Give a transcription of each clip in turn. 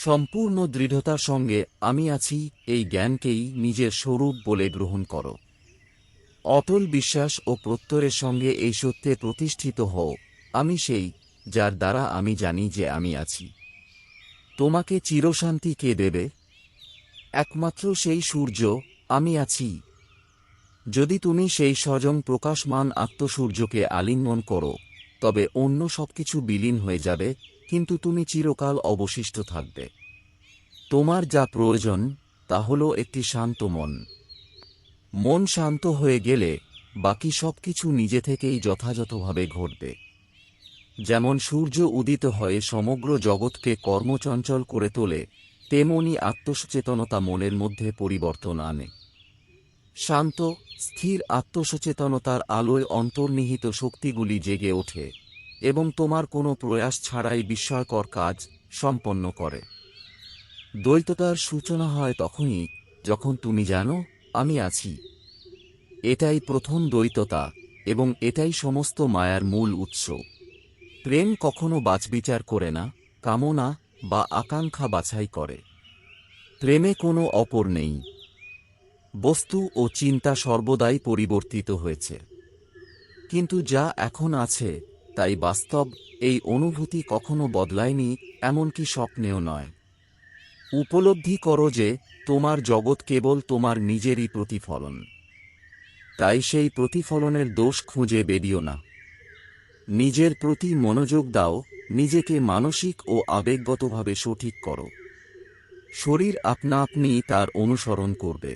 সম্পূর্ণ দৃঢ়তার সঙ্গে আমি আছি এই জ্ঞানকেই নিজের স্বরূপ বলে গ্রহণ করো। অটল বিশ্বাস ও প্রত্যয়ের সঙ্গে এই সত্যে প্রতিষ্ঠিত হও, আমি সেই, যার দ্বারা আমি জানি যে আমি আছি। তোমাকে চিরশান্তি কে দেবে? একমাত্র সেই সূর্য, আমি আছি। যদি তুমি সেই স্বয়ং প্রকাশমান আত্মসূর্যকে আলিঙ্গন করো, তবে অন্য সবকিছু বিলীন হয়ে যাবে, কিন্তু তুমি চিরকাল অবশিষ্ট থাকবে। তোমার যা প্রয়োজন তা হল একটি শান্ত মন। মন শান্ত হয়ে গেলে বাকি সবকিছু নিজে থেকেই যথাযথভাবে ঘটবে। যেমন সূর্য উদিত হয়ে সমগ্র জগৎকে কর্মচঞ্চল করে তোলে, তেমনি আত্মসচেতনতা মনের মধ্যে পরিবর্তন আনে। শান্ত, স্থির আত্মসচেতনতার আলোয় অন্তর্নিহিত শক্তিগুলি জেগে ওঠে এবং তোমার কোনো প্রয়াস ছাড়াই বিস্ময়কর কাজ সম্পন্ন করে। দ্বৈততার সূচনা হয় তখনই যখন তুমি জানো আমি আছি। এটাই প্রথম দ্বৈততা এবং এটাই সমস্ত মায়ার মূল উৎস। প্রেম কখনো বাছবিচার করে না, কামনা বা আকাঙ্ক্ষা বাছাই করে। প্রেমে কোনো অপর নেই। বস্তু ও চিন্তা সর্বদাই পরিবর্তিত হয়েছে, কিন্তু যা এখন আছে তাই বাস্তব। এই অনুভূতি কখনো বদলায়নি, এমনকি স্বপ্নেও নয়। উপলব্ধি করো যে তোমার জগৎ কেবল তোমার নিজেরই প্রতিফলন। তাই সেই প্রতিফলনের দোষ খুঁজে বেরিও না। নিজের প্রতি মনোযোগ দাও, নিজেকে মানসিক ও আবেগগতভাবে সঠিক করো। শরীর আপনা আপনি তার অনুসরণ করবে।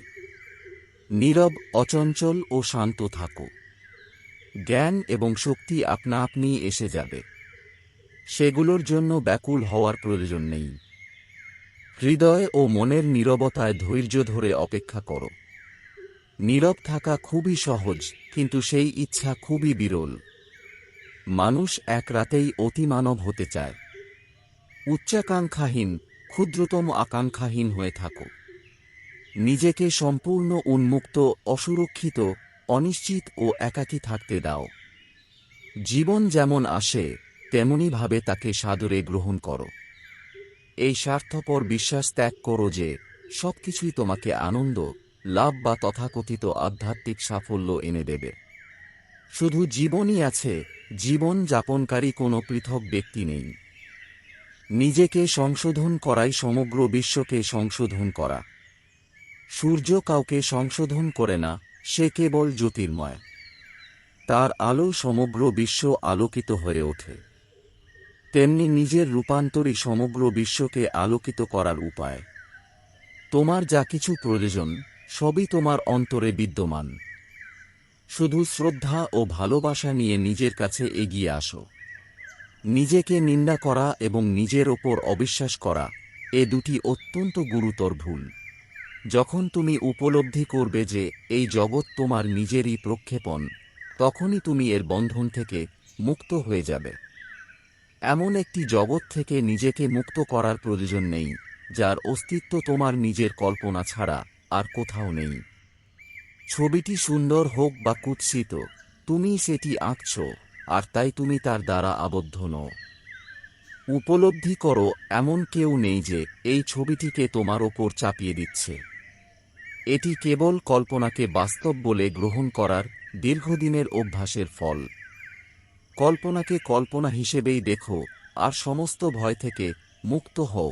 নীরব, অচঞ্চল ও শান্ত থাকো। জ্ঞান এবং শক্তি আপনা আপনি এসে যাবে। সেগুলোর জন্য ব্যাকুল হওয়ার প্রয়োজন নেই। হৃদয় ও মনের নীরবতায় ধৈর্য ধরে অপেক্ষা করো। নীরব থাকা খুবই সহজ, কিন্তু সেই ইচ্ছা খুবই বিরল। মানুষ এক রাতেই অতিমানব হতে চায়। উচ্চাকাঙ্ক্ষাহীন, ক্ষুদ্রতম আকাঙ্ক্ষাহীন হয়ে থাকো। নিজেকে সম্পূর্ণ উন্মুক্ত, অসুরক্ষিত, অনিশ্চিত ও একাকী থাকতে দাও। জীবন যেমন আসে তেমনি ভাবে তাকে সাদরে গ্রহণ করো। এই স্বার্থপর বিশ্বাস ত্যাগ করো যে সবকিছুই তোমাকে আনন্দ, লাভ বা তথাকথিত আধ্যাত্মিক সাফল্য এনে দেবে। শুধু জীবনই আছে, জীবন যাপনকারী কোনো পৃথক ব্যক্তি নেই। নিজেকে সংশোধন করাই সমগ্র বিশ্বকে সংশোধন করা। সূর্য কাউকে সংশোধন করে না, সে কেবল জ্যোতির্ময়। তার আলো সমগ্র বিশ্ব আলোকিত হয়ে ওঠে। তেমনি নিজের রূপান্তরই সমগ্র বিশ্বকে আলোকিত করার উপায়। তোমার যা কিছু প্রয়োজন সবই তোমার অন্তরে বিদ্যমান। শুধু শ্রদ্ধা ও ভালোবাসা নিয়ে নিজের কাছে এগিয়ে আসো। নিজেকে নিন্দা করা এবং নিজের ওপর অবিশ্বাস করা, এ দুটি অত্যন্ত গুরুতর ভুল। যখন তুমি উপলব্ধি করবে যে এই জগৎ তোমার নিজেরই প্রক্ষেপণ, তখনই তুমি এর বন্ধন থেকে মুক্ত হয়ে যাবে। এমন একটি জগৎ থেকে নিজেকে মুক্ত করার প্রয়োজন নেই, যার অস্তিত্ব তোমার নিজের কল্পনা ছাড়া আর কোথাও নেই। ছবিটি সুন্দর হোক বা কুৎসিত, তুমি সেটি আঁকছ, আর তাই তুমি তার দ্বারা আবদ্ধ নও। উপলব্ধি করো এমন কেউ নেই যে এই ছবিটিকে তোমার ওপর চাপিয়ে দিচ্ছে। এটি কেবল কল্পনাকে বাস্তব বলে গ্রহণ করার দীর্ঘদিনের অভ্যাসের ফল। কল্পনাকে কল্পনা হিসেবেই দেখো আর সমস্ত ভয় থেকে মুক্ত হও।